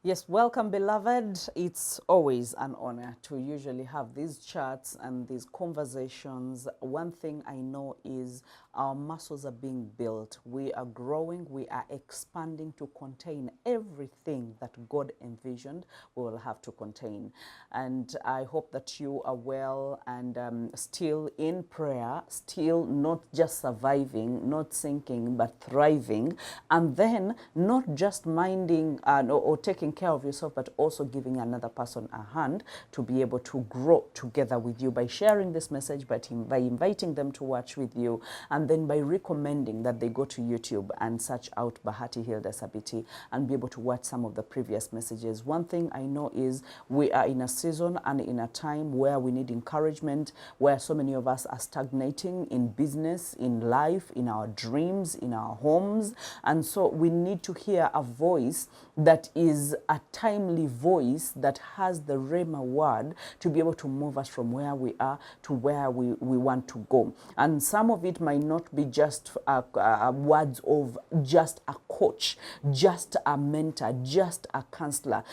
Yes, welcome, beloved. It's always an honor to usually have these chats and these conversations. One thing I know is our muscles are being built. We are growing. We are expanding to contain everything that God envisioned we will have to contain. And I hope that you are well and still in prayer, still not just surviving, not sinking, but thriving. And then not just minding or taking care of yourself, but also giving another person a hand to be able to grow together with you by sharing this message, by inviting them to watch with you, and then by recommending that they go to YouTube and search out Bahati Hilda Sabiti and be able to watch some of the previous messages. One thing I know is we are in a season and in a time where we need encouragement, where so many of us are stagnating in business, in life, in our dreams, in our homes. And so we need to hear a voice that is a timely voice that has the Rhema word to be able to move us from where we are to where we want to go. And some of it might not be just words of just a coach, just a mentor, just a counselor,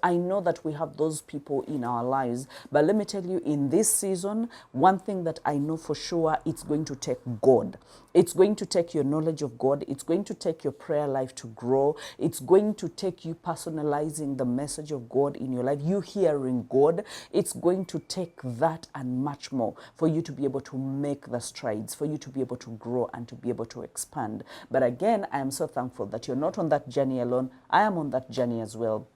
I know that we have those people in our lives. But let me tell you, in this season, one thing that I know for sure, it's going to take God. It's going to take your knowledge of God. It's going to take your prayer life to grow. It's going to take you personalizing the message of God in your life, you hearing God. It's going to take that and much more for you to be able to make the strides, for you to be able to grow and to be able to expand. But again, I am so thankful that you're not on that journey alone. I am on that journey as well.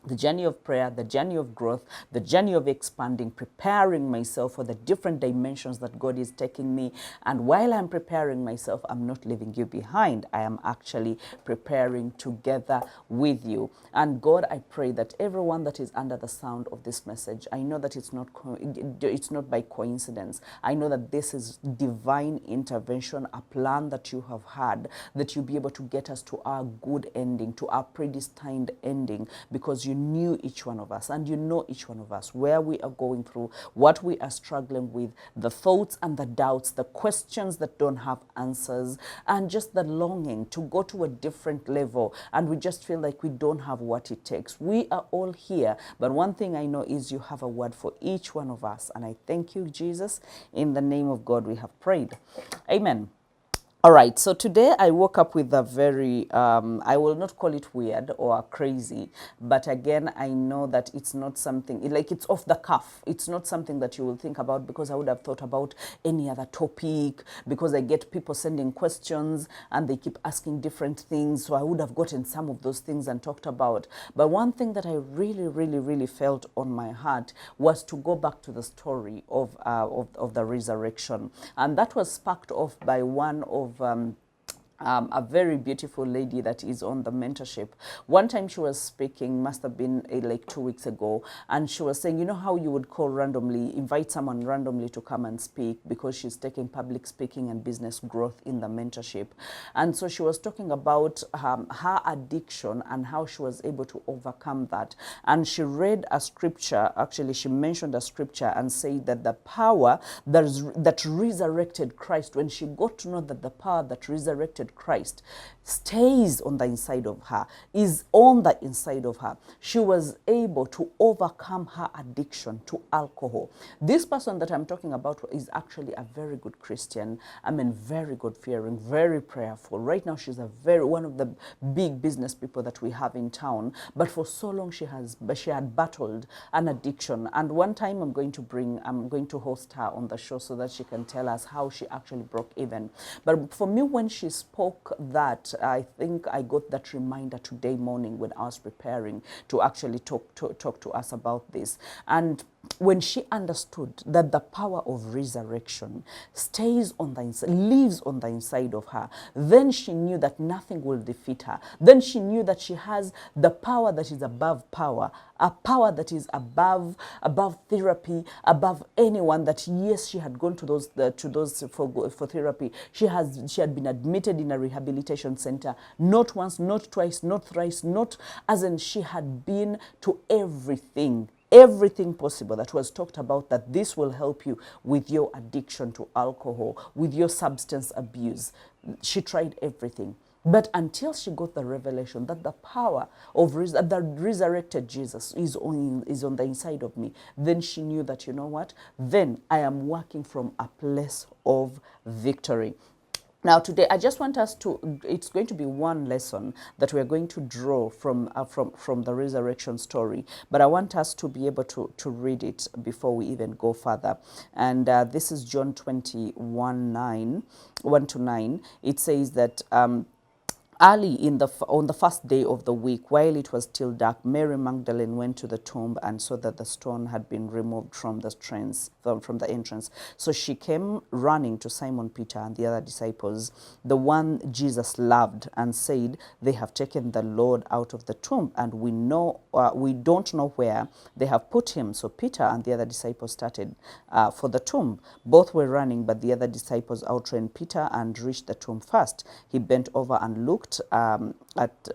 The journey of prayer, the journey of growth, the journey of expanding, preparing myself for the different dimensions that God is taking me. And while I'm preparing myself, I'm not leaving you behind. I am actually preparing together with you. And God, I pray that everyone that is under the sound of this message, I know that it's not by coincidence. I know that this is divine intervention, a plan that you have had, that you'll be able to get us to our good ending, to our predestined ending, because you knew each one of us and you know each one of us, where we are going through, what we are struggling with, the thoughts and the doubts, the questions that don't have answers, and just the longing to go to a different level. And we just feel like we don't have what it takes. We are all here. But one thing I know is you have a word for each one of us. And I thank you, Jesus. In the name of God, we have prayed. Amen. All right, so today I woke up with a very, I will not call it weird or crazy, but again, I know that it's not something, like it's off the cuff. It's not something that you will think about, because I would have thought about any other topic, because I get people sending questions and they keep asking different things. So I would have gotten some of those things and talked about. But one thing that I really felt on my heart was to go back to the story of the resurrection. And that was sparked off by one of a very beautiful lady that is on the mentorship. One time she was speaking, must have been like 2 weeks ago, and she was saying, you know how you would call randomly, invite someone randomly to come and speak, because she's taking public speaking and business growth in the mentorship. And so she was talking about her addiction and how she was able to overcome that. And she read a scripture, actually she mentioned a scripture and said that the power that resurrected Christ, when she got to know that the power that resurrected Christ stays on the inside of her, is on the inside of her, she was able to overcome her addiction to alcohol. This person that I'm talking about is actually a very good Christian. I mean, very God fearing, very prayerful. Right now, she's one of the big business people that we have in town. But for so long, she had battled an addiction. And one time, I'm going to host her on the show so that she can tell us how she actually broke even. But for me, when she spoke that, I think I got that reminder today morning when I was preparing to actually talk to us about this. And when she understood that the power of resurrection stays on the inside, lives on the inside of her, then she knew that nothing will defeat her. Then she knew that she has the power that is above power, a power that is above therapy, above anyone. That yes, she had gone to those for therapy. She had been admitted in a rehabilitation center, not once, not twice, not thrice, not as in she had been to everything possible that was talked about, that this will help you with your addiction to alcohol, with your substance abuse. She tried everything. But until she got the revelation that the power of the resurrected Jesus is on the inside of me, then she knew that, you know what, then I am working from a place of victory. Now today, I just want us to, it's going to be one lesson that we're going to draw from the resurrection story, but I want us to be able to read it before we even go further. And this is John 21:9, 1 to 9. It says that, early on the first day of the week, while it was still dark, Mary Magdalene went to the tomb and saw that the stone had been removed from the entrance. So she came running to Simon Peter and the other disciples, the one Jesus loved, and said, "They have taken the Lord out of the tomb, and we don't know where they have put him." So Peter and the other disciples started for the tomb. Both were running, but the other disciples outran Peter and reached the tomb first. He bent over and looked at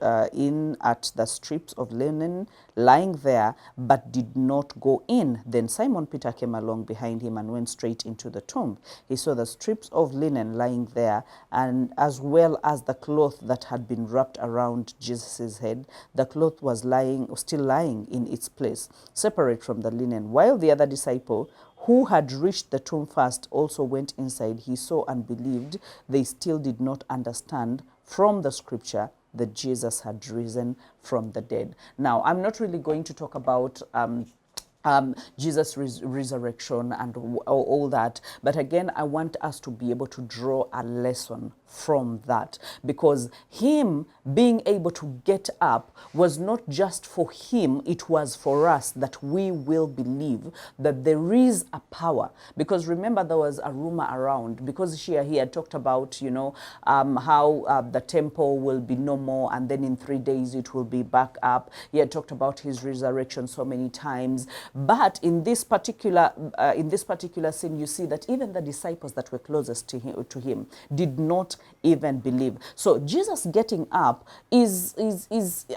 the strips of linen lying there, but did not go in. Then Simon Peter came along behind him and went straight into the tomb. He saw the strips of linen lying there, and as well as the cloth that had been wrapped around Jesus' head. The cloth was still lying in its place, separate from the linen. While the other disciple, who had reached the tomb first, also went inside, he saw and believed. They still did not understand from the scripture that Jesus had risen from the dead. Now, I'm not really going to talk about Jesus' resurrection and all that. But again, I want us to be able to draw a lesson from that, because him being able to get up was not just for him, it was for us, that we will believe that there is a power. Because remember, there was a rumor around, because he had talked about, how the temple will be no more, and then in 3 days it will be back up. He had talked about his resurrection so many times. But in this particular scene, you see that even the disciples that were closest to him did not even believe. So Jesus getting up is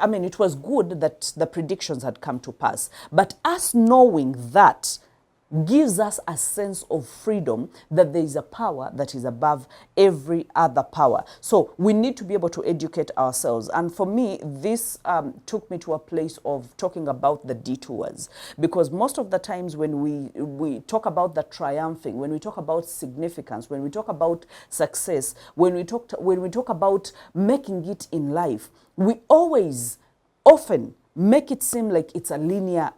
I mean, it was good that the predictions had come to pass, but us knowing that gives us a sense of freedom, that there is a power that is above every other power. So we need to be able to educate ourselves. And for me, this took me to a place of talking about the detours, because most of the times when we talk about the triumphing, when we talk about significance, when we talk about success, when we talk about making it in life, we always often make it seem like it's a linear,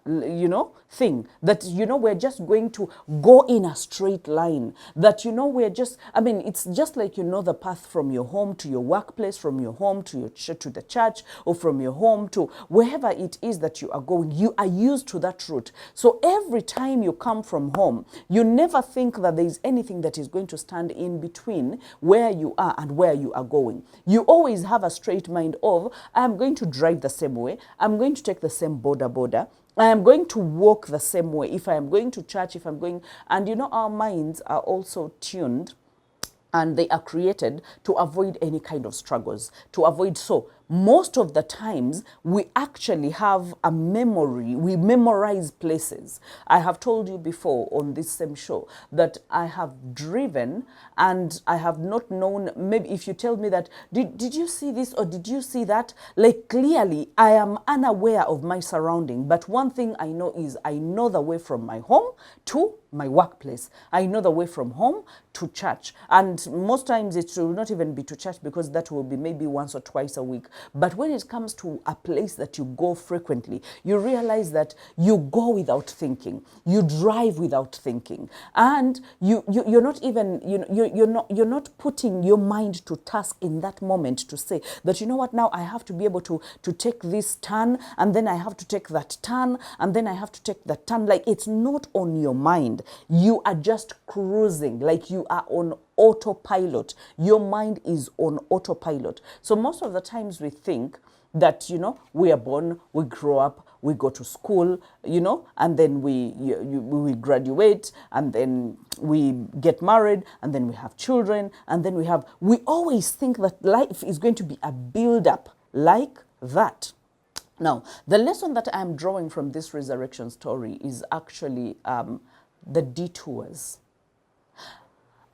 thing, that, we're just going to go in a straight line, that, we're just, I mean, it's just like, the path from your home to your workplace, from your home to to the church, or from your home to wherever it is that you are going. You are used to that route. So every time you come from home, you never think that there is anything that is going to stand in between where you are and where you are going. You always have a straight mind of, I'm going to drive the same way, I'm going to take the same border, I am going to walk the same way. If I am going to church, if I'm going, and our minds are also tuned, and they are created to avoid any kind of struggles, to avoid. So most of the times we actually have a memory, we memorize places. I have told you before on this same show that I have driven and I have not known, maybe if you tell me that, did you see this or did you see that? Like, clearly I am unaware of my surrounding, but one thing I know is I know the way from my home to my workplace. I know the way from home to church. And most times it will not even be to church, because that will be maybe once or twice a week. But when it comes to a place that you go frequently, you realize that you go without thinking, you drive without thinking, and you're not even, you're not putting your mind to task in that moment to say that, what, now I have to be able to take this turn, and then I have to take that turn, and then I have to take that turn. Like, it's not on your mind. You are just cruising, like you are on autopilot. Your mind is on autopilot. So most of the times we think that, we are born, we grow up, we go to school, and then we graduate, and then we get married, and then we have children, and then we always think that life is going to be a build-up like that. Now, the lesson that I'm drawing from this resurrection story is actually the detours.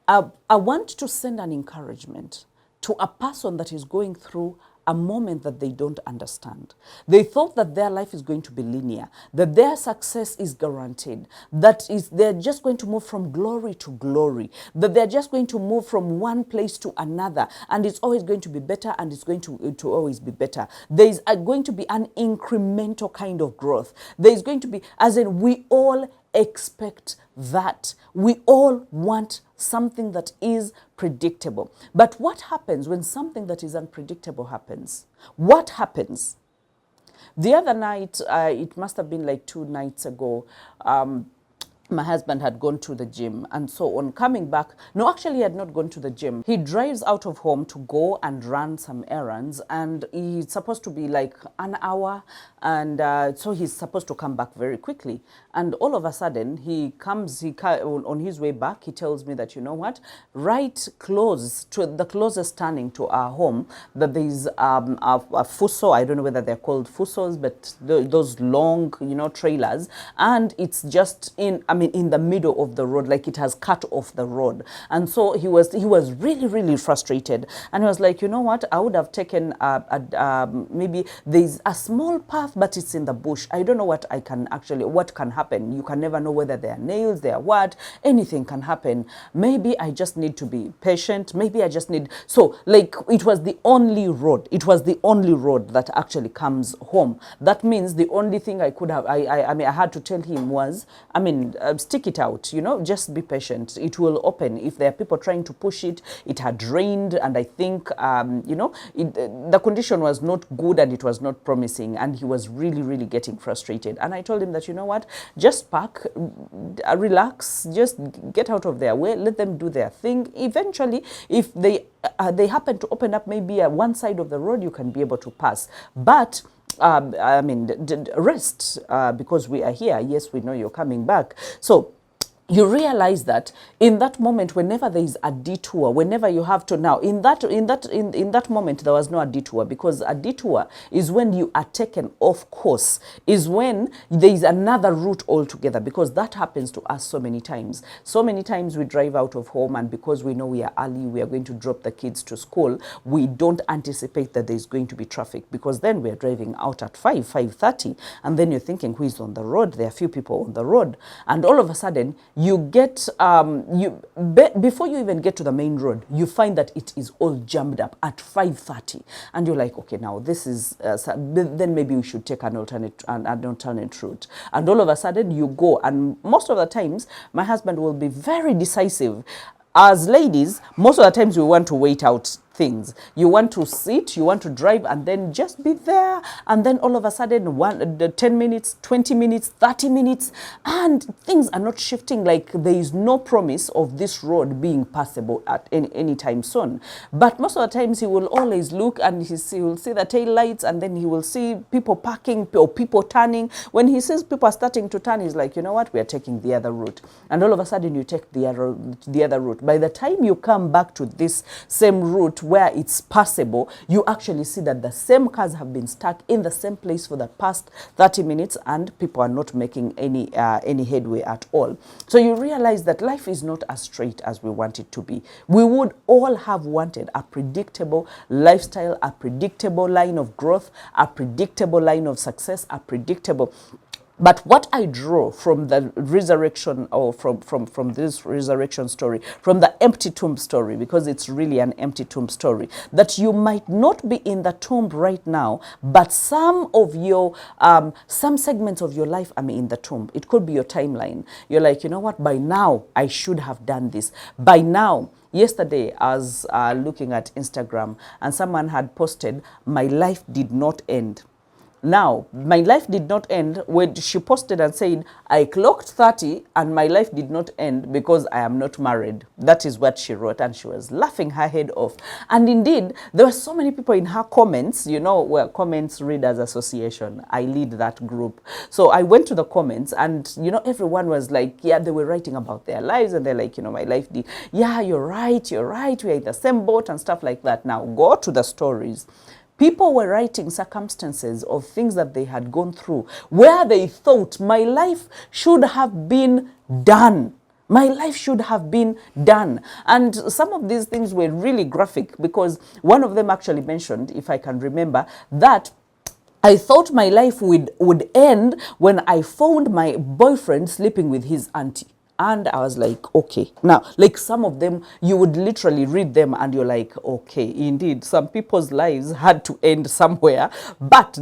I want to send an encouragement to a person that is going through a moment that they don't understand. They thought that their life is going to be linear, that their success is guaranteed, that is they're just going to move from glory to glory, that they're just going to move from one place to another, and it's always going to be better, and it's going to always be better. There is going to be an incremental kind of growth. There is going to be, as in, we all expect that. We all want something that is predictable. But what happens when something that is unpredictable happens? What happens? The other night, it must have been like 2 nights ago, my husband had gone to the gym, and so on coming back, no, actually he had not gone to the gym. He drives out of home to go and run some errands, and he's supposed to be like an hour, and so he's supposed to come back very quickly. And all of a sudden he comes, on his way back, he tells me that, you know what, right close to the closest turning to our home, that there's a fuso, I don't know whether they're called fusos, but those long, you know, trailers, and it's just in the middle of the road, like it has cut off the road. And so he was really, really frustrated. And he was like, you know what, I would have taken maybe there's a small path, but it's in the bush. I don't know what can happen. You can never know whether they are nails, they are what, anything can happen. Maybe I just need to be patient. Maybe I just need, so like it was the only road. It was the only road that actually comes home. That means the only thing I could have, I had to tell him was, stick it out, you know, just be patient. It will open. If there are people trying to push it, it had rained, and I think, the condition was not good and it was not promising, and he was really, really getting frustrated. And I told him that, you know what, just park, relax, just get out of their way, let them do their thing. Eventually, if they happen to open up maybe one side of the road, you can be able to pass. But rest, because we are here. Yes, we know you're coming back. So you realize that in that moment, whenever there is a detour, whenever you have to, now in that moment there was no a detour, because a detour is when you are taken off course, is when there is another route altogether, because that happens to us so many times. So many times we drive out of home, and because we know we are early, we are going to drop the kids to school, we don't anticipate that there is going to be traffic, because then we are driving out at 5:30, and then you're thinking, who is on the road? There are few people on the road, and all of a sudden you get, before you even get to the main road, you find that it is all jammed up at 5:30. And you're like, okay, now this is, then maybe we should take an alternate route. And all of a sudden you go, and most of the times, my husband will be very decisive. As ladies, most of the times we want to wait out things. You want to sit, you want to drive, and then just be there. And then all of a sudden, 10 minutes, 20 minutes, 30 minutes, and things are not shifting. Like there is no promise of this road being passable at any time soon. But most of the times he will always look, and he will see the tail lights, and then he will see people parking or people turning. When he sees people are starting to turn, he's like, you know what, we are taking the other route. And all of a sudden you take the other route. By the time you come back to this same route where it's passable, you actually see that the same cars have been stuck in the same place for the past 30 minutes and people are not making any headway at all. So you realize that life is not as straight as we want it to be. We would all have wanted a predictable lifestyle, a predictable line of growth, a predictable line of success, a predictable. But what I draw from the resurrection, or from this resurrection story, from the empty tomb story, because it's really an empty tomb story, that you might not be in the tomb right now, but some of your, some segments of your life are in the tomb. It could be your timeline. You're like, you know what, by now I should have done this. By now, yesterday I was looking at Instagram and someone had posted, my life did not end. Now, my life did not end when she posted and said, I clocked 30 and my life did not end because I am not married. That is what she wrote, and she was laughing her head off. And indeed, there were so many people in her comments, you know, well, Comments Readers Association. I lead that group. So I went to the comments and, you know, everyone was like, yeah, they were writing about their lives and they're like, you know, my life did, yeah, you're right, we're in the same boat and stuff like that. Now, go to the stories. People were writing circumstances of things that they had gone through where they thought my life should have been done. My life should have been done. And some of these things were really graphic, because one of them actually mentioned, if I can remember, that I thought my life would end when I found my boyfriend sleeping with his auntie. And I was like, okay. Now, like some of them, you would literally read them and you're like, okay, indeed, some people's lives had to end somewhere, but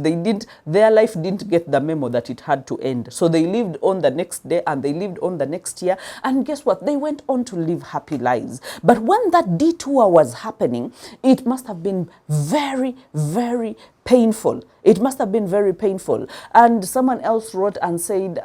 their life didn't get the memo that it had to end. So they lived on the next day, and they lived on the next year. And guess what? They went on to live happy lives. But when that detour was happening, it must have been very, very painful. It must have been very painful. And someone else wrote and said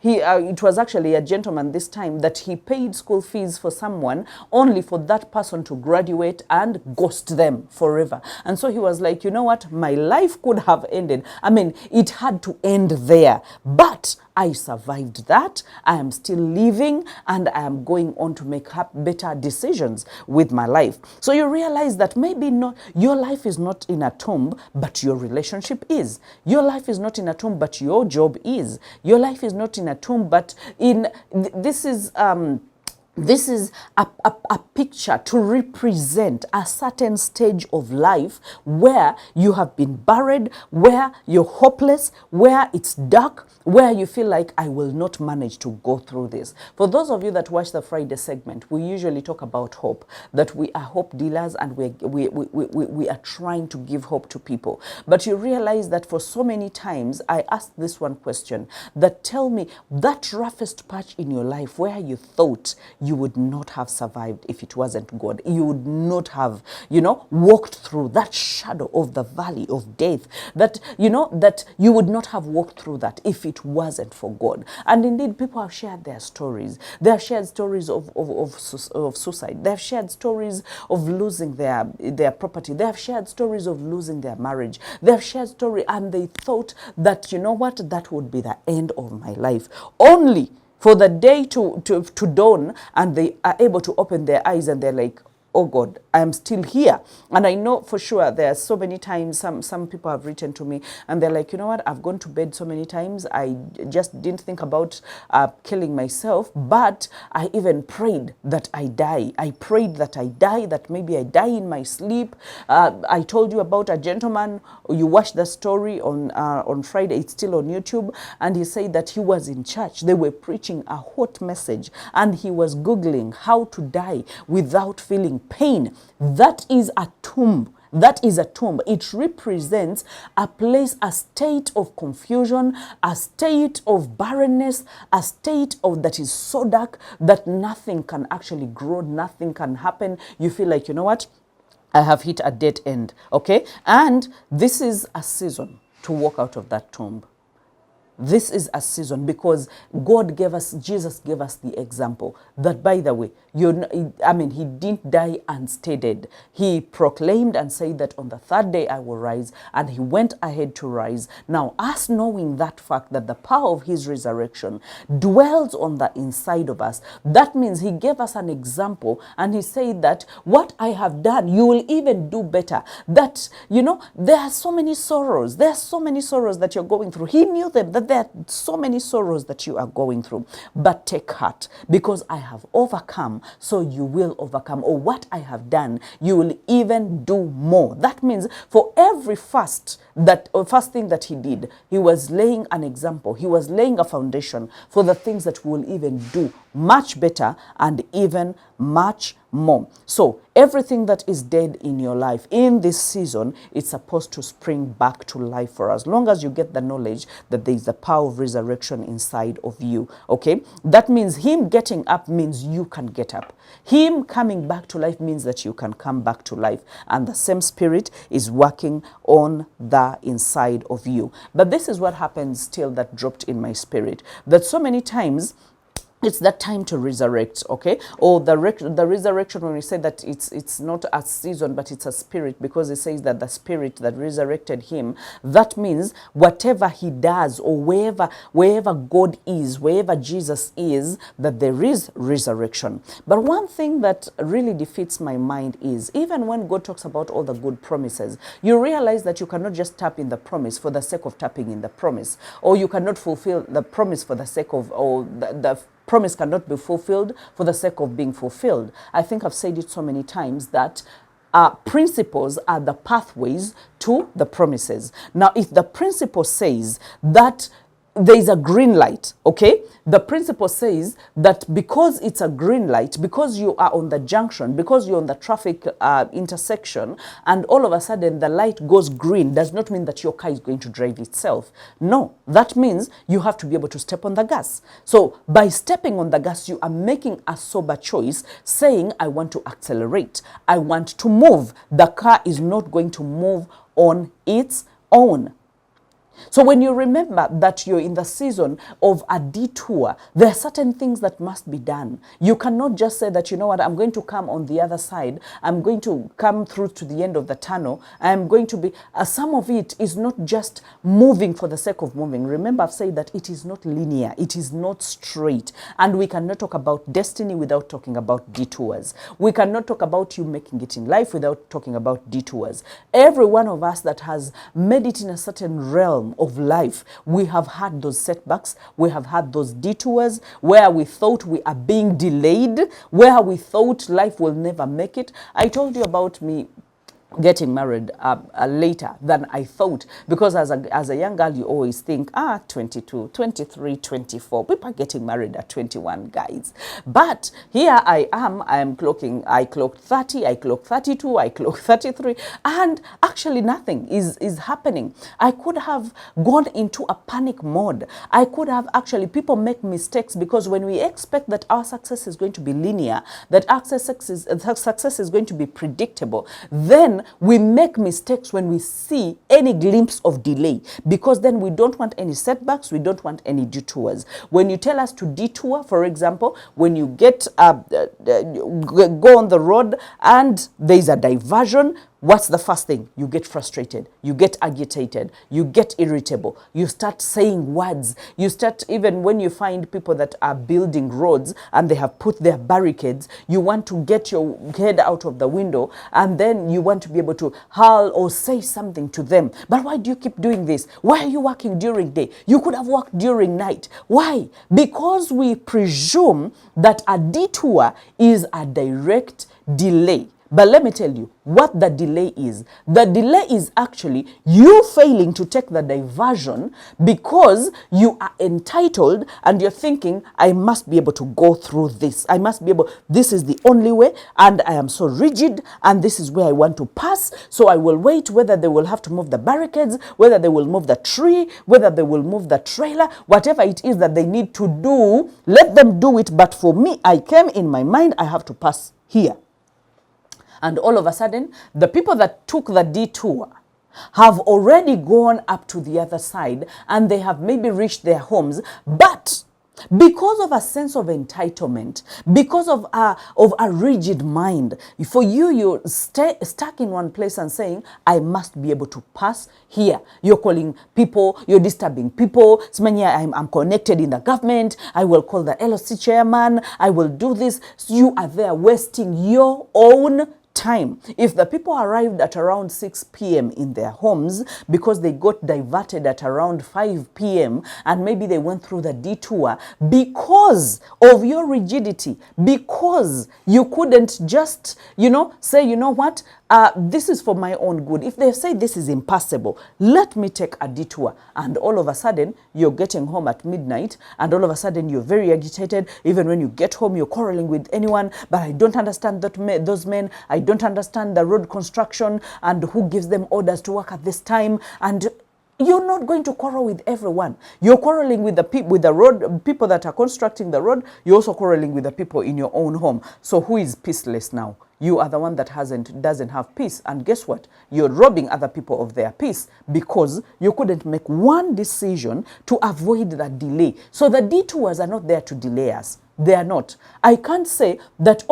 it was actually a gentleman this time, that he paid school fees for someone only for that person to graduate and ghost them forever. And so he was like, you know what, my life could have ended. I mean, it had to end there, but I survived that. I am still living, and I am going on to make better decisions with my life. So you realize that maybe not, your life is not in a tomb, but your relationship is. Your life is not in a tomb, but your job is. Your life is not in a tomb, but this is a picture to represent a certain stage of life where you have been buried, where you're hopeless, where it's dark, where you feel like, I will not manage to go through this. For those of you that watch the Friday segment, we usually talk about hope, that we are hope dealers, and we are trying to give hope to people. But you realize that for so many times, I asked this one question, that tell me that roughest patch in your life where you thought you would not have survived if it wasn't God. You would not have, walked through that shadow of the valley of death, that you would not have walked through that if it wasn't for God. And indeed, people have shared their stories. They have shared stories of suicide. They have shared stories of losing their property. They have shared stories of losing their marriage. They have shared story, and they thought that, you know what, that would be the end of my life. Only for the day to dawn, and they are able to open their eyes, and they're like, oh God, I am still here. And I know for sure there are so many times some people have written to me, and they're like, you know what, I've gone to bed so many times, I just didn't think about killing myself, but I even prayed that I die. I prayed that I die, that maybe I die in my sleep. I told you about a gentleman, you watched the story on Friday, it's still on YouTube, and he said that he was in church. They were preaching a hot message, and he was Googling how to die without feeling pain. That is a tomb. That is a tomb. It represents a place, a state of confusion, a state of barrenness, a state of that is so dark that nothing can actually grow, nothing can happen. You feel like, you know what, I have hit a dead end. Okay? And this is a season to walk out of that tomb. This is a season, because Jesus gave us the example that, by the way, he didn't die and stay dead. He proclaimed and said that on the third day I will rise, and he went ahead to rise. Now, us knowing that fact, that the power of his resurrection dwells on the inside of us, that means he gave us an example, and he said that what I have done, you will even do better. That, there are so many sorrows. There are so many sorrows that you're going through. He knew them, that there are so many sorrows that you are going through, but take heart, because I have overcome, so you will overcome. Or what I have done, you will even do more. That means for every first thing that he did, he was laying an example. He was laying a foundation for the things that we will even do much better and even much more. So everything that is dead in your life in this season, it's supposed to spring back to life for as long as you get the knowledge that there is the power of resurrection inside of you. Okay, that means him getting up means you can get up. Him coming back to life means that you can come back to life, and the same spirit is working on the inside of you. But this is what happens still, that dropped in my spirit, that so many times it's that time to resurrect, okay? Or the resurrection, when we say that it's not a season, but it's a spirit, because it says that the spirit that resurrected him, that means whatever he does, or wherever God is, wherever Jesus is, that there is resurrection. But one thing that really defeats my mind is, even when God talks about all the good promises, you realize that you cannot just tap in the promise for the sake of tapping in the promise, or you cannot fulfill the promise for the sake of, or the promise cannot be fulfilled for the sake of being fulfilled. I think I've said it so many times that principles are the pathways to the promises. Now, if the principle says that there is a green light, okay? The principle says that because it's a green light, because you are on the junction, because you're on the traffic intersection, and all of a sudden the light goes green, does not mean that your car is going to drive itself. No, that means you have to be able to step on the gas. So by stepping on the gas, you are making a sober choice, saying, I want to accelerate, I want to move. The car is not going to move on its own. So when you remember that you're in the season of a detour, there are certain things that must be done. You cannot just say that, you know what, I'm going to come on the other side. I'm going to come through to the end of the tunnel. I'm going to be, some of it is not just moving for the sake of moving. Remember, I've said that it is not linear. It is not straight. And we cannot talk about destiny without talking about detours. We cannot talk about you making it in life without talking about detours. Every one of us that has made it in a certain realm of life, we have had those setbacks, we have had those detours where we thought we are being delayed, where we thought life will never make it. I told you about me getting married later than I thought, because as a young girl, you always think, 22, 23, 24, people are getting married at 21, guys. But here I am clocking, I clocked 30, I clocked 32, I clocked 33, and actually nothing is happening. I could have gone into a panic mode. I could have actually, people make mistakes because when we expect that our success is going to be linear, that success is going to be predictable, then we make mistakes when we see any glimpse of delay, because then we don't want any setbacks, we don't want any detours. When you tell us to detour, for example, when you go on the road and there is a diversion, what's the first thing? You get frustrated, you get agitated, you get irritable, you start saying words, you start, even when you find people that are building roads and they have put their barricades, you want to get your head out of the window and then you want to be able to howl or say something to them. But why do you keep doing this? Why are you working during day? You could have worked during night. Why? Because we presume that a detour is a direct delay. But let me tell you what the delay is. The delay is actually you failing to take the diversion because you are entitled and you're thinking, I must be able to go through this. I must be able, this is the only way, and I am so rigid, and this is where I want to pass. So I will wait whether they will have to move the barricades, whether they will move the tree, whether they will move the trailer, whatever it is that they need to do, let them do it. But for me, I came in my mind, I have to pass here. And all of a sudden, the people that took the detour have already gone up to the other side and they have maybe reached their homes. But because of a sense of entitlement, because of a rigid mind, for you, you're stuck in one place and saying, I must be able to pass here. You're calling people, you're disturbing people. I'm connected in the government. I will call the LOC chairman. I will do this. So you are there wasting your own time. If the people arrived at around 6 p.m. in their homes because they got diverted at around 5 p.m. and maybe they went through the detour because of your rigidity, because you couldn't just, say, you know what, this is for my own good. If they say this is impossible, let me take a detour. And all of a sudden, you're getting home at midnight, and all of a sudden, you're very agitated. Even when you get home, you're quarreling with anyone, but I don't understand those men. I don't understand the road construction and who gives them orders to work at this time. And you're not going to quarrel with everyone. You're quarreling with the people that are constructing the road. You're also quarreling with the people in your own home. So who is peaceless now? You are the one that doesn't have peace. And guess what? You're robbing other people of their peace because you couldn't make one decision to avoid that delay. So the detours are not there to delay us. They are not. I can't say that,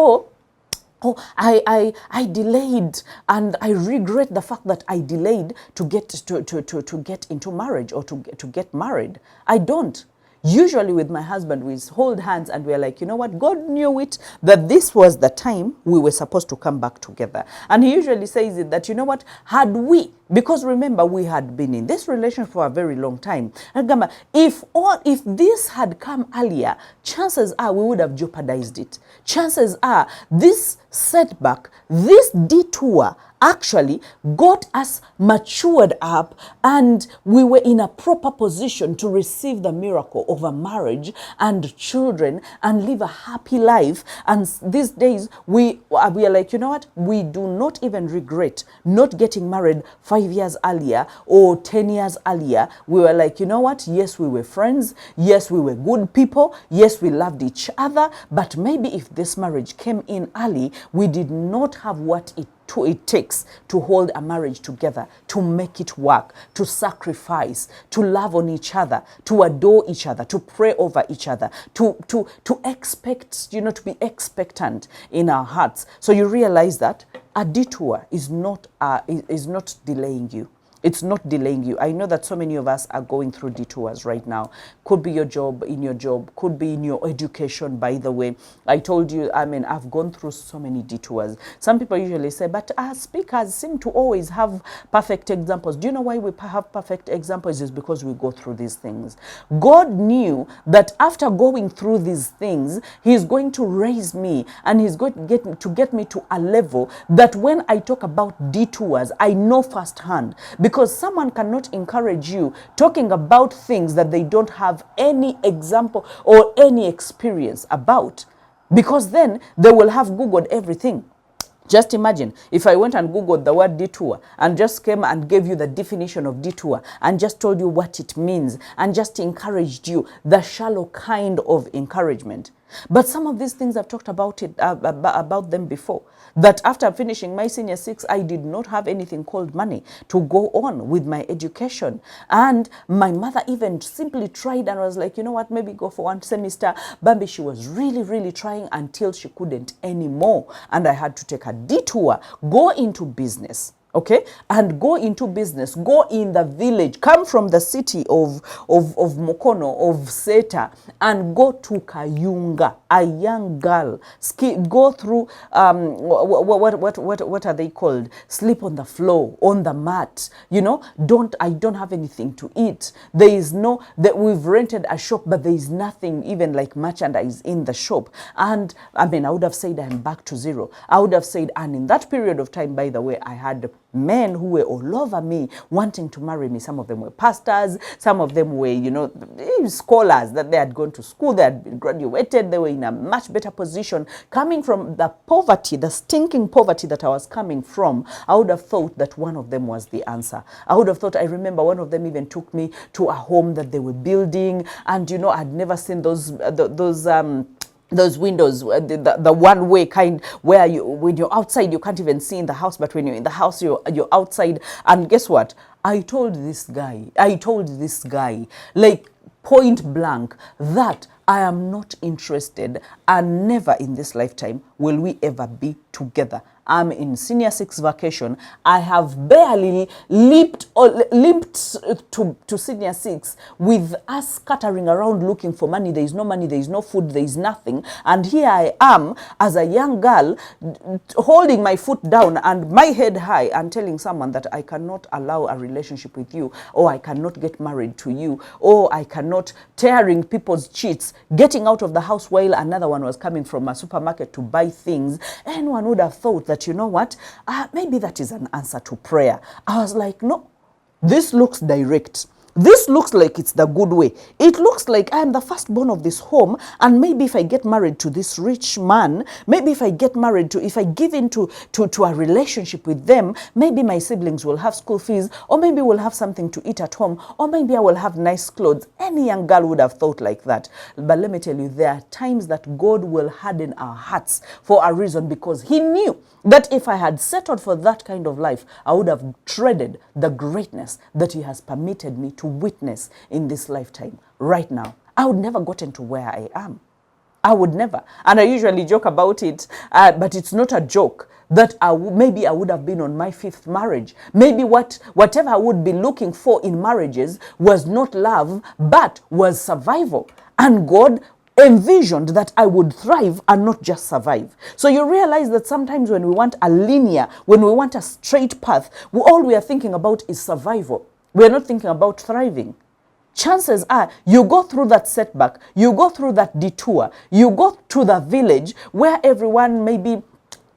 I delayed and I regret the fact that I delayed to get into marriage or to get married. I don't. Usually with my husband, we hold hands and we're like, you know what, God knew it, that this was the time we were supposed to come back together. And he usually says it that, you know what, had we, because remember, we had been in this relationship for a very long time. If this had come earlier, chances are we would have jeopardized it. Chances are this setback, this detour, actually got us matured up, and we were in a proper position to receive the miracle of a marriage and children and live a happy life. And these days we are like, you know what, we do not even regret not getting married 5 years earlier or 10 years earlier. We were like, you know what, yes, we were friends, yes, we were good people, yes, we loved each other, but maybe if this marriage came in early, we did not have what it takes to hold a marriage together, to make it work, to sacrifice, to love on each other, to adore each other, to pray over each other, to expect, you know, to be expectant in our hearts. So you realize that a detour is not delaying you. It's not delaying you. I know that so many of us are going through detours right now. Could be your job, could be in your education, by the way. I told you, I mean, I've gone through so many detours. Some people usually say, but our speakers seem to always have perfect examples. Do you know why we have perfect examples? Is because we go through these things. God knew that after going through these things, He's going to raise me, and He's going to get me to a level that when I talk about detours, I know firsthand. Because someone cannot encourage you talking about things that they don't have any example or any experience about. Because then they will have Googled everything. Just imagine if I went and Googled the word detour and just came and gave you the definition of detour and just told you what it means and just encouraged you, the shallow kind of encouragement. But some of these things I've talked about them before. That after finishing my senior 6, I did not have anything called money to go on with my education. And my mother even simply tried and was like, you know what, maybe go for one semester. Bambi, she was really, really trying until she couldn't anymore. And I had to take a detour, go into business. Okay, and go into business, go in the village, come from the city of Mokono, of Seta, and go to Kayunga, a young girl, go through, what are they called? Sleep on the floor, on the mat, you know, I don't have anything to eat. There is we've rented a shop, but there is nothing even like merchandise in the shop. And I mean, I would have said I'm back to zero. I would have said, and in that period of time, by the way, I had men who were all over me wanting to marry me. Some of them were pastors, some of them were, you know, scholars, that they had gone to school, they had graduated, they were in a much better position. Coming from the poverty, the stinking poverty that I was coming from, I would have thought that one of them was the answer. I would have thought, I remember one of them even took me to a home that they were building, and you know, I'd never seen those windows, the one-way kind, where when you're outside you can't even see in the house, but when you're in the house you're outside. And guess what? I told this guy, like point blank, that I am not interested, and never in this lifetime will we ever be together. I'm in senior 6 vacation. I have barely limped to senior 6 with us scattering around looking for money. There is no money, there is no food, there is nothing. And here I am as a young girl holding my foot down and my head high and telling someone that I cannot allow a relationship with you, or I cannot get married to you, or I cannot, tearing people's cheats, getting out of the house while another one was coming from a supermarket to buy things. Anyone would have thought that, you know what, maybe that is an answer to prayer. I was like, no, this looks direct. This looks like it's the good way. It looks like I'm the firstborn of this home, and maybe if I get married to this rich man, maybe if I give into a relationship with them, maybe my siblings will have school fees, or maybe we'll have something to eat at home, or maybe I will have nice clothes. Any young girl would have thought like that. But let me tell you, there are times that God will harden our hearts for a reason, because He knew that if I had settled for that kind of life, I would have treaded the greatness that He has permitted me to witness in this lifetime. Right now, I would never gotten to where I am. I would never. And I usually joke about it, but it's not a joke. that maybe I would have been on my 5th marriage. Maybe whatever I would be looking for in marriages was not love, but was survival. And God envisioned that I would thrive and not just survive. So you realize that sometimes when we want a linear, when we want a straight path, all we are thinking about is survival. We are not thinking about thriving. Chances are you go through that setback, you go through that detour, you go to the village where everyone maybe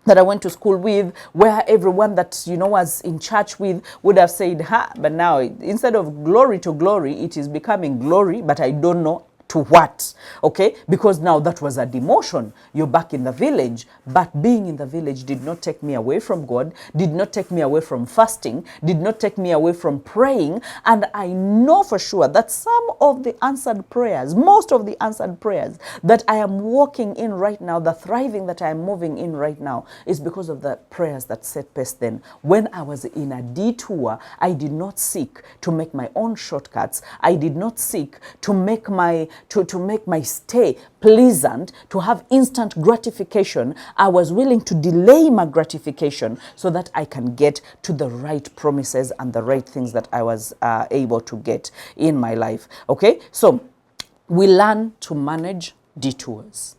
that I went to school with, where everyone that, you know, was in church with would have said, but now instead of glory to glory, it is becoming glory, but I don't know to what, okay? Because now that was a demotion. You're back in the village, but being in the village did not take me away from God, did not take me away from fasting, did not take me away from praying. And I know for sure that some of the answered prayers, most of the answered prayers that I am walking in right now, the thriving that I am moving in right now, is because of the prayers that set pace then. When I was in a detour, I did not seek to make my own shortcuts. I did not seek to make my stay pleasant, to have instant gratification. I was willing to delay my gratification so that I can get to the right promises and the right things that I was able to get in my life. Okay, so we learn to manage detours.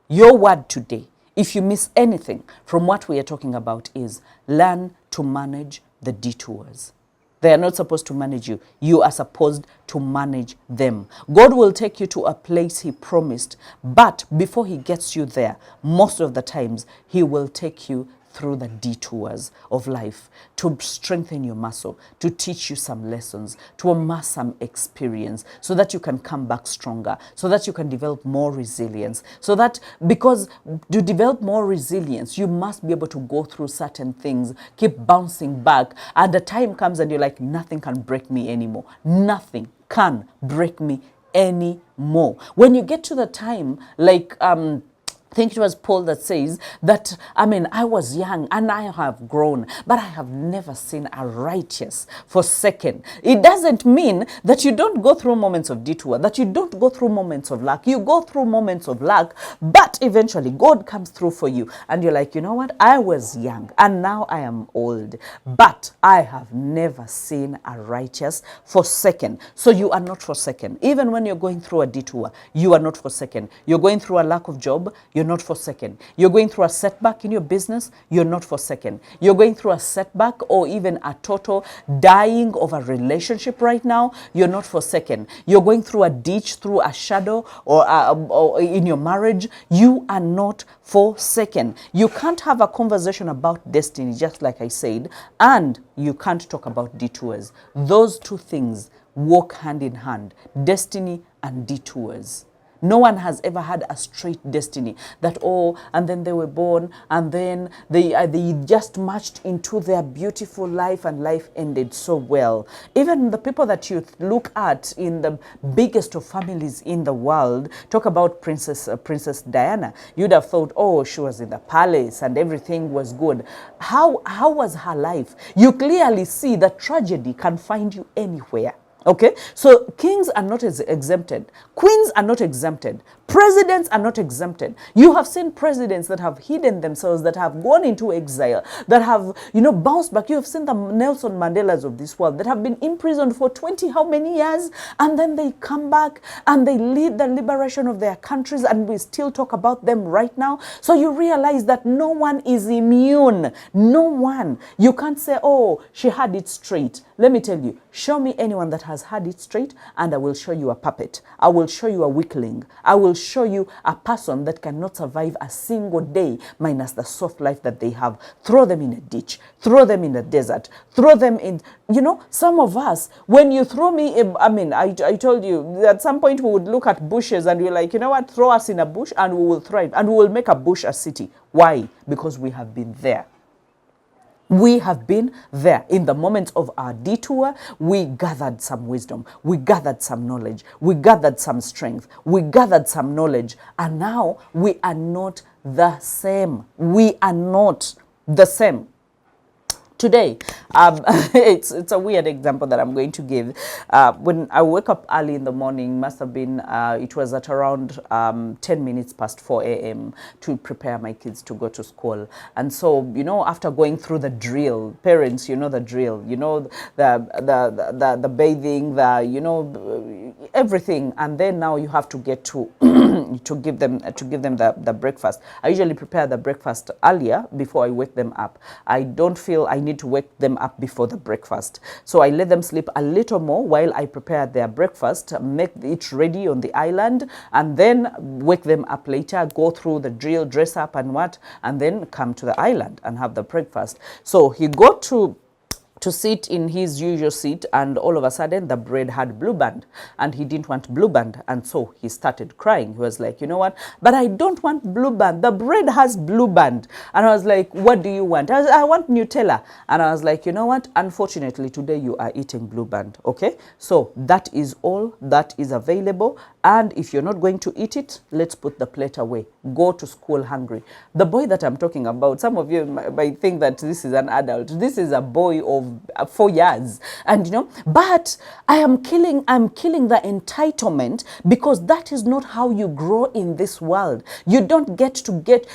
Your word today, if you miss anything from what we are talking about, is learn to manage the detours. They are not supposed to manage you. You are supposed to manage them. God will take you to a place He promised, but before He gets you there, most of the times He will take you through the detours of life to strengthen your muscle, to teach you some lessons, to amass some experience so that you can come back stronger, so that you can develop more resilience. So that, because to develop more resilience, you must be able to go through certain things, keep bouncing back, and the time comes and you're like, nothing can break me anymore. Nothing can break me anymore. When you get to the time, like I think it was Paul that says that, I was young and I have grown, but I have never seen a righteous forsaken. It doesn't mean that you don't go through moments of detour, that you don't go through moments of luck. You go through moments of luck, but eventually God comes through for you. And you're like, you know what? I was young and now I am old, but I have never seen a righteous forsaken. So you are not forsaken. Even when you're going through a detour, you are not forsaken. You're going through a lack of job, you're not forsaken. You're going through a setback in your business, you're not forsaken. You're going through a setback or even a total dying of a relationship right now, you're not forsaken. You're going through a ditch, through a shadow, or in your marriage, you are not forsaken. You can't have a conversation about destiny, just like I said, and you can't talk about detours. Those two things walk hand in hand, destiny and detours. No one has ever had a straight destiny that, and then they were born and then they just marched into their beautiful life and life ended so well. Even the people that you look at in the biggest of families in the world, talk about Princess Diana, you'd have thought, she was in the palace and everything was good. How was her life? You clearly see that tragedy can find you anywhere. Okay, so kings are not exempted. Queens are not exempted. Presidents are not exempted. You have seen presidents that have hidden themselves, that have gone into exile, that have, bounced back. You have seen the Nelson Mandelas of this world that have been imprisoned for 20 how many years, and then they come back and they lead the liberation of their countries, and we still talk about them right now. So you realize that no one is immune. No one. You can't say, she had it straight. Let me tell you, show me anyone that has had it straight, and I will show you a puppet. I will show you a weakling. I will show you a person that cannot survive a single day minus the soft life that they have. Throw them in a ditch. Throw them in the desert. Throw them in, some of us, when you throw me, I told you, at some point we would look at bushes and we're like, you know what, throw us in a bush and we will thrive. And we will make a bush a city. Why? Because we have been there. We have been there. In the moments of our detour, we gathered some wisdom. We gathered some knowledge. We gathered some strength. We gathered some knowledge. And now we are not the same. We are not the same. Today, it's a weird example that I'm going to give. When I wake up early in the morning, must have been, it was at around 10 minutes past 4 a.m. to prepare my kids to go to school. And so, you know, after going through the drill, parents, you know the drill, you know, the bathing, you know, everything. And then now you have to get to to give them the breakfast. I usually prepare the breakfast earlier before I wake them up. I don't feel I need to wake them up before the breakfast. So I let them sleep a little more while I prepare their breakfast, make it ready on the island, and then wake them up later, go through the drill, dress up and and then come to the island and have the breakfast. So he got to sit in his usual seat, and all of a sudden the bread had blue band and he didn't want blue band, and so he started crying. He was like, you know what, but I don't want blue band, the bread has blue band. And I was like, what do you want? I want Nutella. And I was like, you know what, unfortunately today you are eating blue band. Okay, so that is all that is available, and if you're not going to eat it, let's put the plate away, go to school hungry. The boy that I'm talking about, some of you might think that this is an adult. This is a boy of 4 years, and you know, but I'm killing the entitlement, because that is not how you grow in this world. You don't get to get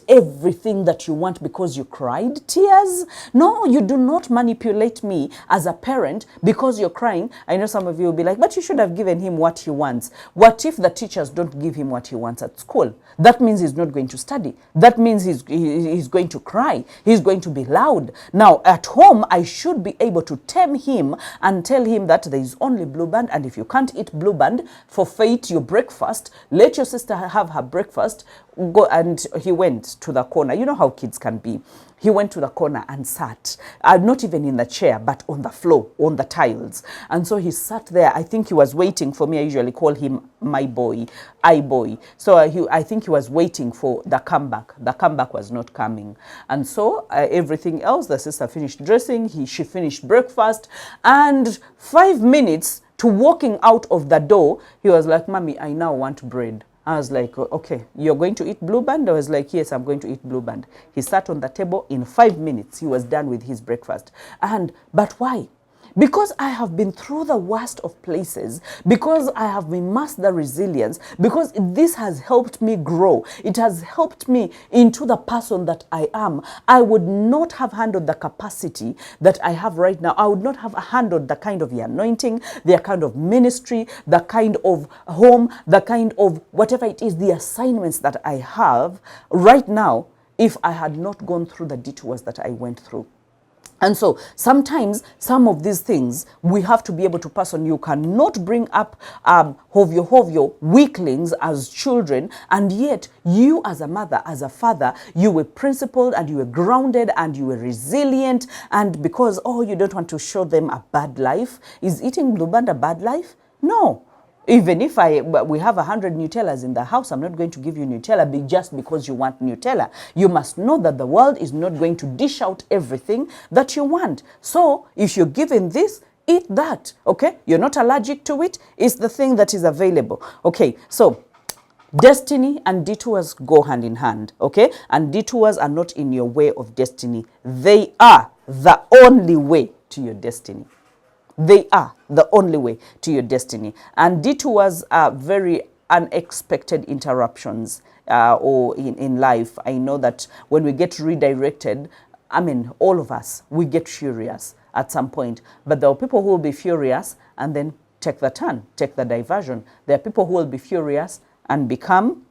everything that you want because you cried tears. No, you do not manipulate me as a parent because you're crying. I know some of you will be like, but you should have given him what he wants. What if the teachers don't give him what he wants at school? That means he's not going to study. That means he's going to cry. He's going to be loud. Now, at home, I should be able to tame him and tell him that there is only blue band, and if you can't eat blue band, forfeit your breakfast. Let your sister have her breakfast. Go. And he went to the corner. You know how kids can be. He went to the corner and sat, not even in the chair, but on the floor, on the tiles. And so he sat there. I think he was waiting for me. I usually call him my boy, I boy. So I think he was waiting for the comeback. The comeback was not coming. And so everything else, the sister finished dressing, she finished breakfast, and 5 minutes to walking out of the door, he was like, Mommy, I now want bread. I was like, okay, you're going to eat blue band? I was like, yes, I'm going to eat blue band. He sat on the table. In 5 minutes, he was done with his breakfast. But why? Because I have been through the worst of places, because I have amassed the resilience, because this has helped me grow. It has helped me into the person that I am. I would not have handled the capacity that I have right now. I would not have handled the kind of the anointing, the kind of ministry, the kind of home, the kind of whatever it is, the assignments that I have right now, if I had not gone through the detours that I went through. And so sometimes some of these things we have to be able to pass on. You cannot bring up hovyo weaklings as children, and yet you as a mother, as a father, you were principled and you were grounded and you were resilient, and because, oh, you don't want to show them a bad life. Is eating blue band a bad life? No. Even if we have 100 Nutellas in the house, I'm not going to give you Nutella just because you want Nutella. You must know that the world is not going to dish out everything that you want. So if you're given this, eat that, okay? You're not allergic to it. It's the thing that is available. Okay, so destiny and detours go hand in hand, okay? And detours are not in your way of destiny. They are the only way to your destiny. They are the only way to your destiny. And detours are very unexpected interruptions or in life. I know that when we get redirected, I mean, all of us, we get furious at some point. But there are people who will be furious and then take the turn, take the diversion. There are people who will be furious and become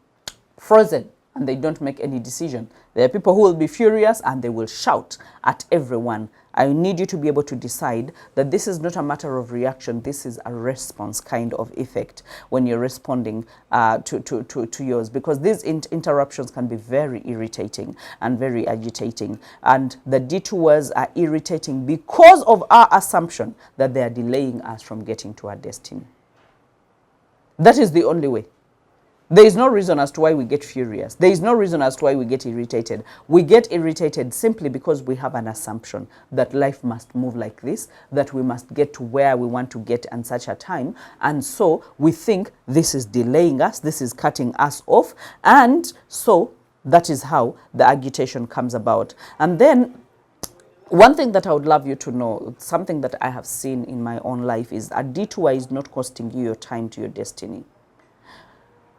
frozen, and they don't make any decision. There are people who will be furious and they will shout at everyone. I need you to be able to decide that this is not a matter of reaction. This is a response kind of effect when you're responding to yours, because these interruptions can be very irritating and very agitating. And the detours are irritating because of our assumption that they are delaying us from getting to our destiny. That is the only way. There is no reason as to why we get furious. There is no reason as to why we get irritated. We get irritated simply because we have an assumption that life must move like this, that we must get to where we want to get in such a time. And so we think this is delaying us, this is cutting us off. And so that is how the agitation comes about. And then One thing that I would love you to know, something that I have seen in my own life, is a detour is not costing you your time to your destiny.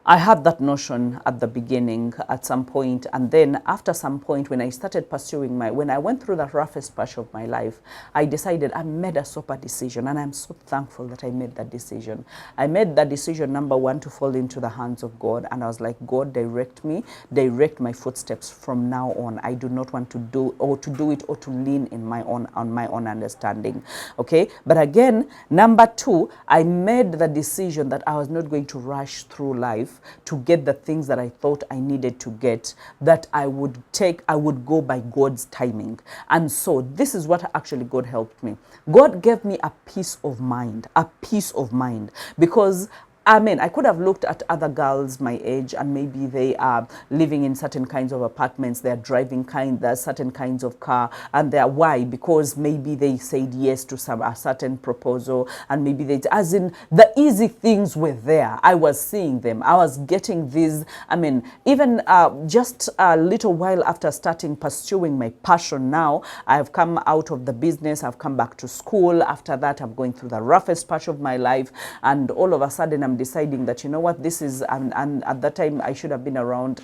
I had that notion at the beginning at some point, and then after some point when I started pursuing when I went through the roughest patch of my life, I decided, I made a super decision, and I'm so thankful that I made that decision. I made that decision, number one, to fall into the hands of God, and I was like, God, direct me, direct my footsteps from now on. I do not want to do it or to lean in on my own understanding. Okay, but again, number two, I made the decision that I was not going to rush through life to get the things that I thought I needed to get, that I would go by God's timing. And so this is what actually God helped me. God gave me a peace of mind, because I could have looked at other girls my age, and maybe they are living in certain kinds of apartments, they're driving certain kinds of car, and they're, why? Because maybe they said yes to a certain proposal, and maybe as in, the easy things were there. I was seeing them. I was getting these, even just a little while after pursuing my passion now, I've come out of the business, I've come back to school. After that, I'm going through the roughest patch of my life, and all of a sudden I'm deciding that, you know what, this is, and at that time I should have been around,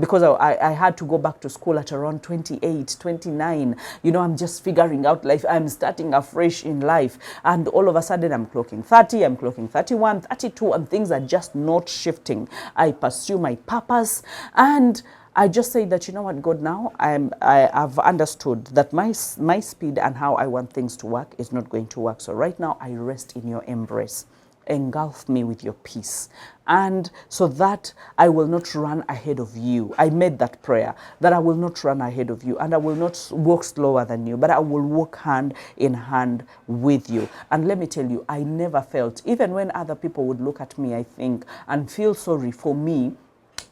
because I had to go back to school at around 28, 29, I'm just figuring out life, I'm starting afresh in life, and all of a sudden I'm clocking 30, I'm clocking 31, 32, and things are just not shifting. I pursue my purpose, and I just say that, you know what, God, now I've understood that my speed and how I want things to work is not going to work. So right now I rest in your embrace. Engulf me with your peace, and so that I will not run ahead of you. I made that prayer, that I will not run ahead of you, and I will not walk slower than you, but I will walk hand in hand with you. And let me tell you, I never felt, even when other people would look at me, I think, and feel sorry for me,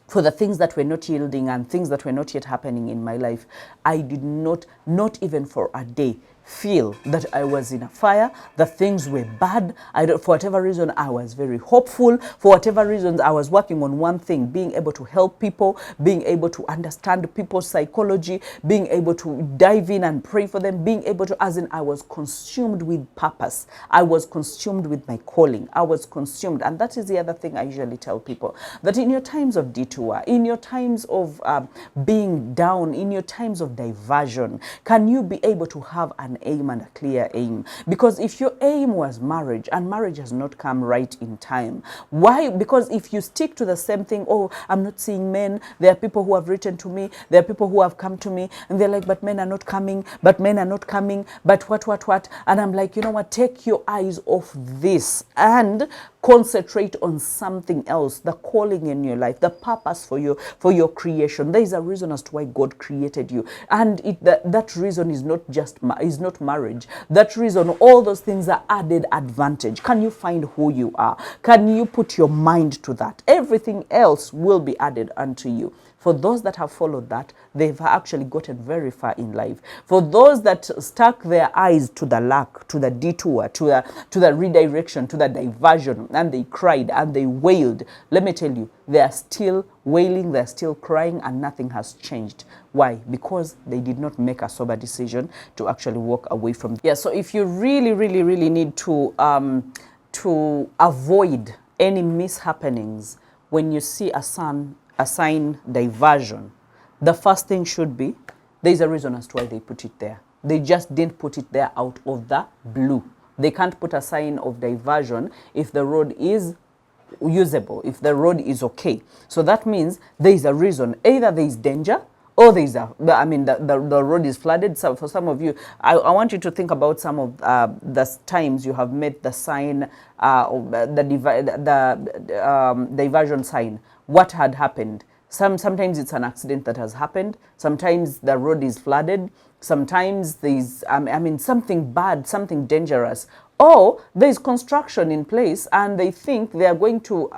for the things that were not yielding and things that were not yet happening in my life, I did not even for a day, feel that I was in a fire, that things were bad. For whatever reason, I was very hopeful. For whatever reasons, I was working on one thing, being able to help people, being able to understand people's psychology, being able to dive in and pray for them, being able to, as in, I was consumed with purpose. I was consumed with my calling. I was consumed. And that is the other thing I usually tell people, that in your times of detour, in your times of being down, in your times of diversion, can you be able to have an aim and a clear aim? Because if your aim was marriage, and marriage has not come right in time, why? Because if you stick to the same thing, oh, I'm not seeing men, there are people who have written to me, there are people who have come to me, and they're like, but men are not coming, but men are not coming, but what, and I'm like, you know what, take your eyes off this and concentrate on something else, the calling in your life, the purpose for your creation. There is a reason as to why God created you, and that reason is not marriage. That reason, all those things are added advantage. Can you find who you are? Can you put your mind to that? Everything else will be added unto you. For those that have followed that, they've actually gotten very far in life. For those that stuck their eyes to the lack, to the detour, to the redirection, to the diversion, and they cried and they wailed, let me tell you, they are still wailing, they're still crying, and nothing has changed. Why? Because they did not make a sober decision to actually walk away from. Yeah, so if you really, really, really need to avoid any mishappenings when you see a sign diversion, the first thing should be, there's a reason as to why they put it there. They just didn't put it there out of the blue. They can't put a sign of diversion if the road is usable, if the road is okay. So that means there is a reason. Either there is danger, or there is the road is flooded. So for some of you, I want you to think about some of the times you have met the sign, diversion sign. What had happened? Sometimes it's an accident that has happened. Sometimes the road is flooded. Sometimes there's something bad, something dangerous. Or there is construction in place and they think they are going to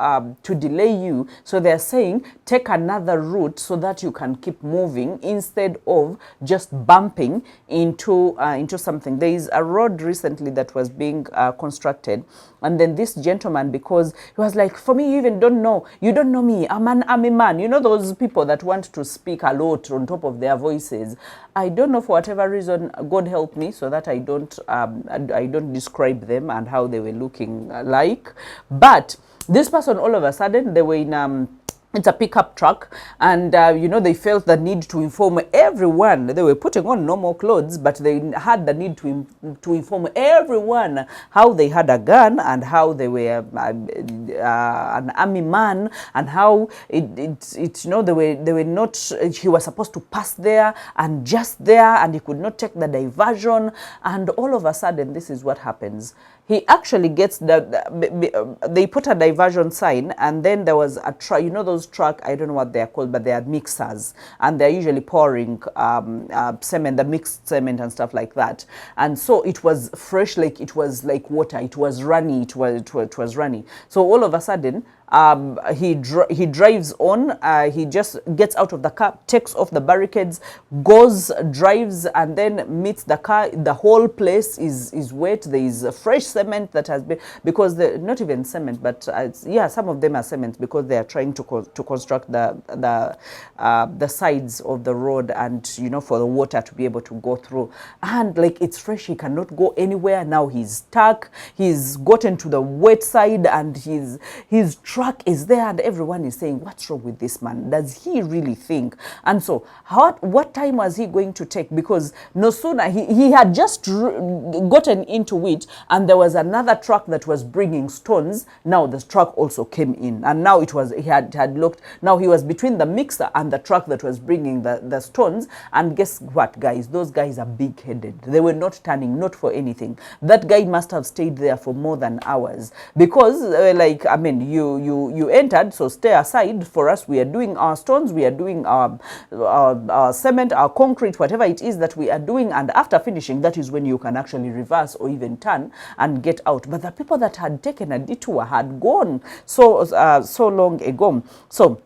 delay you. So they're saying, take another route so that you can keep moving instead of just bumping into something. There is a road recently that was being constructed. And then this gentleman, because he was like, for me, you even don't know. You don't know me. I'm a man. You know those people that want to speak a lot on top of their voices. I don't know, for whatever reason, God help me so that I don't describe them and how they were looking like. But this person, all of a sudden, they were in it's a pickup truck, and you know, they felt the need to inform everyone. They were putting on normal clothes, but they had the need to inform everyone how they had a gun and how they were an army man, and how it you know, they were not, he was supposed to pass there and just there, and he could not take the diversion. And all of a sudden, this is what happens. He actually gets they put a diversion sign, and then there was a truck, you know those truck, I don't know what they're called, but they are mixers, and they're usually pouring cement, the mixed cement and stuff like that. And so it was fresh, like it was like water, it was runny, it was runny. So all of a sudden, he drives on, he just gets out of the car, takes off the barricades, goes, drives, and then meets the car. The whole place is wet. There is fresh cement that has been, because not even cement, but yeah, some of them are cement, because they are trying to construct the sides of the road, and you know, for the water to be able to go through. And like, it's fresh, he cannot go anywhere. Now he's stuck, he's gotten to the wet side, and his truck is there, and everyone is saying, what's wrong with this man? Does he really think? And so what time was he going to take? Because no sooner he had just gotten into it, and there was another truck that was bringing stones. Now the truck also came in, and now it was, he had looked, now he was between the mixer and the truck that was bringing the stones. And guess what, guys? Those guys are big-headed. They were not turning, not for anything. That guy must have stayed there for more than hours, because like, I mean, you entered, so stay aside for us. We are doing our stones, we are doing our cement, our concrete, whatever it is that we are doing, and after finishing, that is when you can actually reverse or even turn and get out. But the people that had taken a detour had gone so long ago. So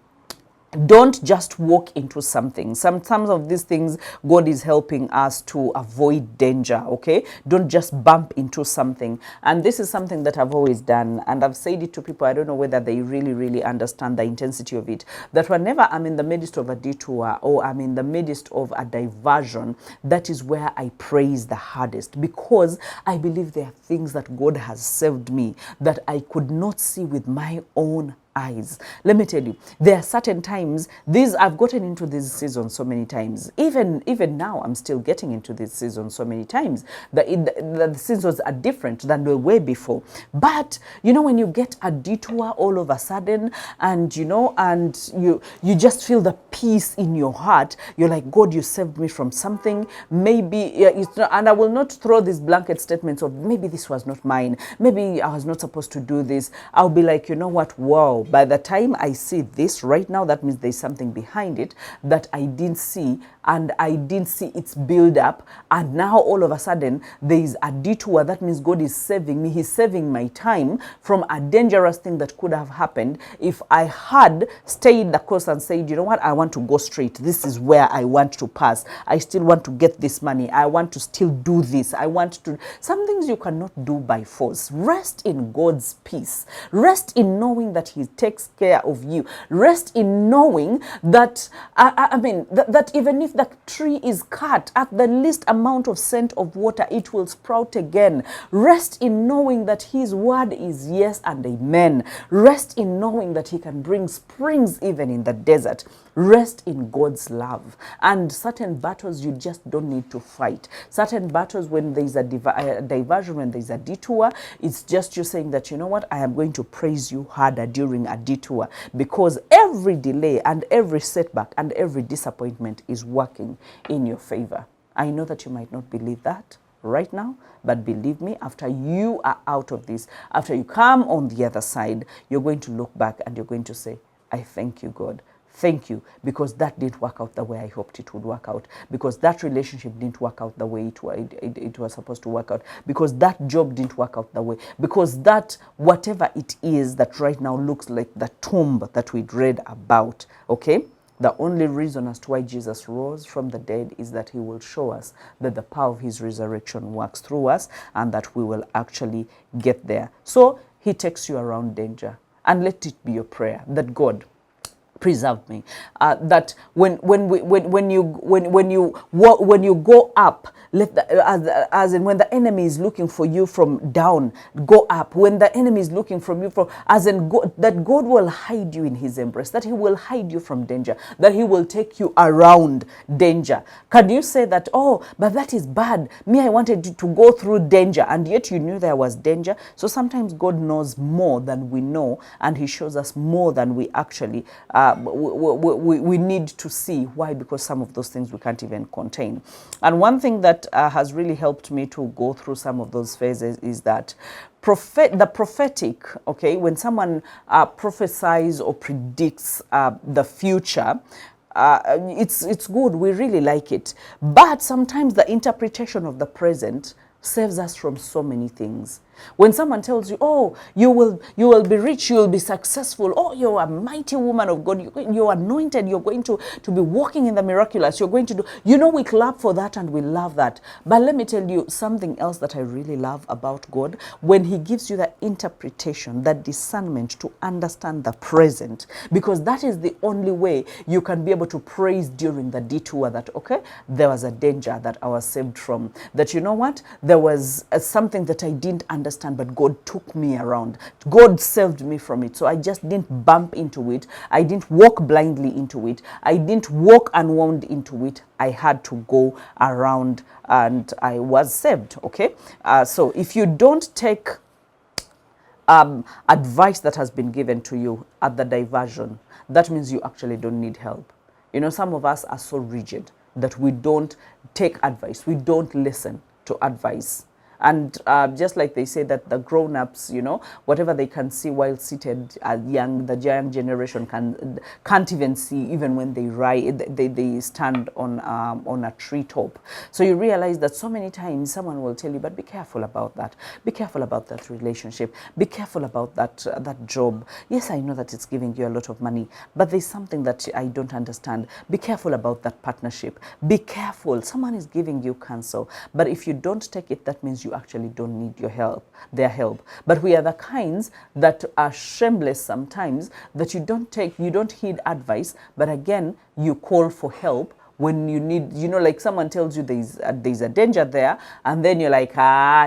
don't just walk into something. Some of these things, God is helping us to avoid danger, okay? Don't just bump into something. And this is something that I've always done, and I've said it to people. I don't know whether they really understand the intensity of it, that whenever I'm in the midst of a detour or I'm in the midst of a diversion, that is where I praise the hardest, because I believe there are things that God has saved me that I could not see with my own eyes. Let me tell you, there are certain times, I've gotten into this season so many times. Even now, I'm still getting into this season so many times. The seasons are different than they were before. But you know, when you get a detour all of a sudden, and you know, and you just feel the peace in your heart. You're like, God, you saved me from something. Maybe it's not, and I will not throw these blanket statements of maybe this was not mine. Maybe I was not supposed to do this. I'll be like, you know what? Wow. By the time I see this right now, that means there's something behind it that I didn't see, and I didn't see its build up. And now all of a sudden there is a detour. That means God is saving me. He's saving my time from a dangerous thing that could have happened if I had stayed the course and said, you know what, I want to go straight. This is where I want to pass. I still want to get this money. I want to still do this. I want to. Some things you cannot do by force. Rest in God's peace. Rest in knowing that He takes care of you. Rest in knowing that, that even if the tree is cut at the least amount of scent of water, it will sprout again. Rest in knowing that His word is yes and amen. Rest in knowing that He can bring springs even in the desert. Rest in God's love. And certain battles you just don't need to fight. Certain battles, when there's a diversion, when there's a detour, it's just you saying that, you know what, I am going to praise you harder during a detour, because every delay and every setback and every disappointment is working in your favor. I know that you might not believe that right now, but believe me, after you are out of this, after you come on the other side, you're going to look back and you're going to say, I thank you, God. thank you, because that didn't work out the way I hoped it would work out, because that relationship didn't work out the way it was supposed to work out, because that job didn't work out the way, because that whatever it is that right now looks like the tomb that we'd read about, okay? The only reason as to why Jesus rose from the dead is that he will show us that the power of his resurrection works through us and that we will actually get there. So he takes you around danger, and let it be your prayer that God preserve me. That when you go up, let the, as in when the enemy is looking for you from down, go up. When the enemy is looking from you from, as in God, that God will hide you in his embrace, that he will hide you from danger, that he will take you around danger. Can you say that, oh, but that is bad, me, I wanted you to go through danger, and yet you knew there was danger? So sometimes God knows more than we know, and he shows us more than we actually we need to see. Why? Because some of those things we can't even contain. And one thing that has really helped me to go through some of those phases is that the prophetic, okay, when someone prophesies or predicts the future, it's good, we really like it, but sometimes the interpretation of the present saves us from so many things. When someone tells you, oh, you will be rich, you will be successful, oh, you're a mighty woman of God, you're anointed, you're going to be walking in the miraculous, you're going to do, we clap for that and we love that. But let me tell you something else that I really love about God. When he gives you the interpretation, that discernment to understand the present, because that is the only way you can be able to praise during the detour that, okay, there was a danger that I was saved from, that you know what, there was something that I didn't understand, but God took me around. God saved me from it. So I just didn't bump into it. I didn't walk blindly into it. I didn't walk unwound into it. I had to go around and I was saved. Okay. So if you don't take advice that has been given to you at the diversion, that means you actually don't need help. Some of us are so rigid that we don't take advice. We don't listen to advice. And just like they say that the grown-ups, whatever they can see while seated, the young generation can't even see, even when they stand on a treetop. So you realize that so many times someone will tell you, but be careful about that. Be careful about that relationship. Be careful about that job. Yes, I know that it's giving you a lot of money, but there's something that I don't understand. Be careful about that partnership. Be careful. Someone is giving you counsel, but if you don't take it, that means you actually don't need their help. But we are the kinds that are shameless sometimes, that you don't heed advice, but again, you call for help when you need, like someone tells you there's a danger there, and then you're like,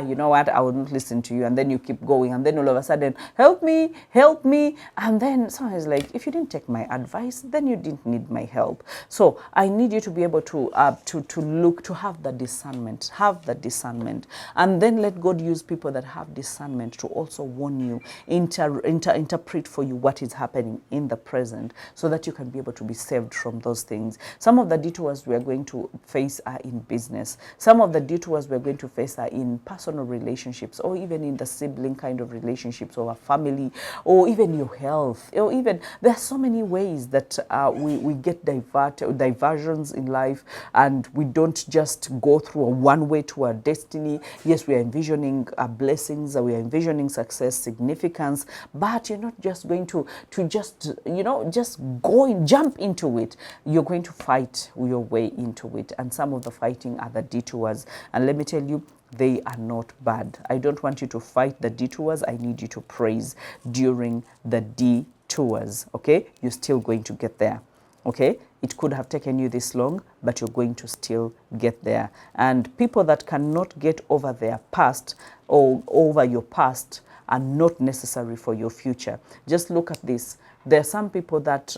you know what, I will not listen to you, and then you keep going, and then all of a sudden, help me, and then someone is like, if you didn't take my advice, then you didn't need my help. So I need you to be able to look, to have the discernment, and then let God use people that have discernment to also warn you, interpret for you what is happening in the present, so that you can be able to be saved from those things. Some of the detours we are going to face are in business. Some of the detours we're going to face are in personal relationships, or even in the sibling kind of relationships, or a family, or even your health, or even there are so many ways that we get diversions in life, and we don't just go through a one way to our destiny. Yes, we are envisioning blessings, we are envisioning success, significance, but you're not just going to just go and jump into it. You're going to fight your way into it, and some of the fighting are the detours, and let me tell you, they are not bad. I don't want you to fight the detours. I need you to praise during the detours. Okay, you're still going to get there. Okay, it could have taken you this long, but you're going to still get there. And people that cannot get over their past or over your past are not necessary for your future. Just look at this. There are some people that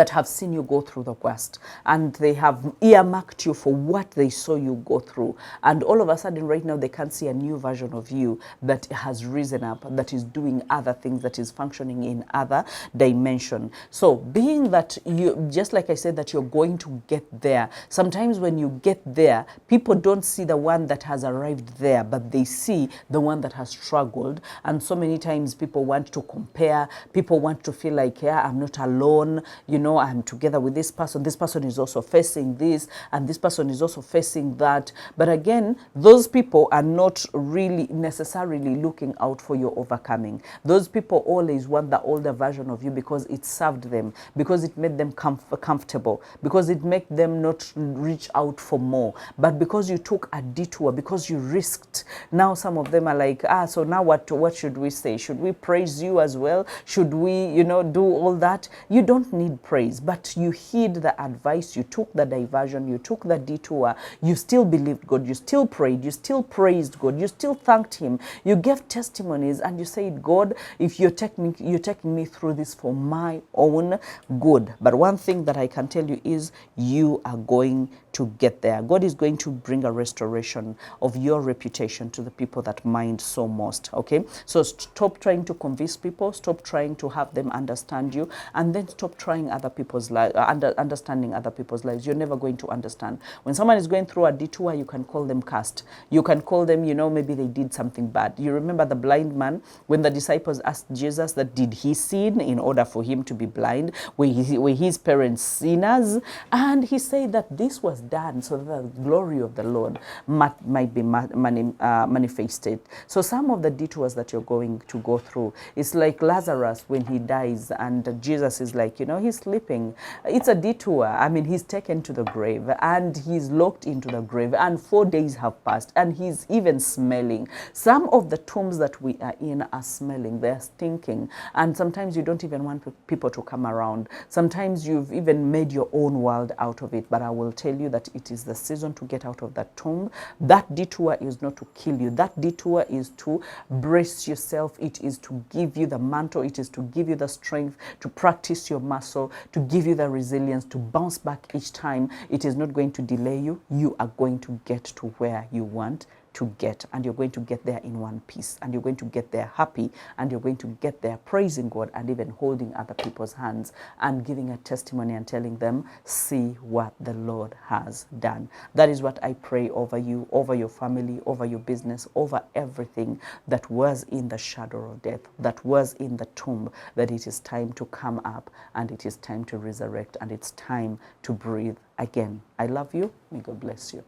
have seen you go through the worst, and they have earmarked you for what they saw you go through, and all of a sudden right now they can see a new version of you that has risen up, that is doing other things, that is functioning in other dimension. So being that you, just like I said, that you're going to get there, sometimes when you get there, people don't see the one that has arrived there, but they see the one that has struggled. And so many times people want to compare, people want to feel like, yeah, I'm not alone, know, I'm together with this person is also facing this, and this person is also facing that. But again, those people are not really necessarily looking out for your overcoming. Those people always want the older version of you because it served them, because it made them comfortable, because it made them not reach out for more. But because you took a detour, because you risked, now some of them are like, so now what should we say? Should we praise you as well? Should we, you know, do all that? You don't need praise, but you heed the advice, you took the diversion, you took the detour, you still believed God, you still prayed, you still praised God, you still thanked him, you gave testimonies, and you said, God, if you're taking me through this for my own good. But one thing that I can tell you is you are going to get there. God is going to bring a restoration of your reputation to the people that mind so most. Okay, so stop trying to convince people, stop trying to have them understand you, and then stop trying other people's lives, understanding other people's lives. You're never going to understand. When someone is going through a detour, you can call them cursed. You can call them, you know, maybe they did something bad. You remember the blind man when the disciples asked Jesus that did he sin in order for him to be blind? Were his parents sinners? And he said that this was done so that the glory of the Lord might be manifested. So some of the detours that you're going to go through, it's like Lazarus when he dies and Jesus is like, you know, he's sleeping. It's a detour. I mean, he's taken to the grave and he's locked into the grave and 4 days have passed and he's even smelling. Some of the tombs that we are in are smelling, they're stinking, and sometimes you don't even want people to come around. Sometimes you've even made your own world out of it. But I will tell you that it is the season to get out of that tomb. That detour is not to kill you. That detour is to brace yourself. It is to give you the mantle. It is to give you the strength to practice your muscle, to give you the resilience to bounce back each time. It is not going to delay you. You are going to get to where you want to get, and you're going to get there in one piece, and you're going to get there happy, and you're going to get there praising God and even holding other people's hands and giving a testimony and telling them, see what the Lord has done. That is what I pray over you, over your family, over your business, over everything that was in the shadow of death, that was in the tomb, that it is time to come up and it is time to resurrect and it's time to breathe again. I love you. May God bless you.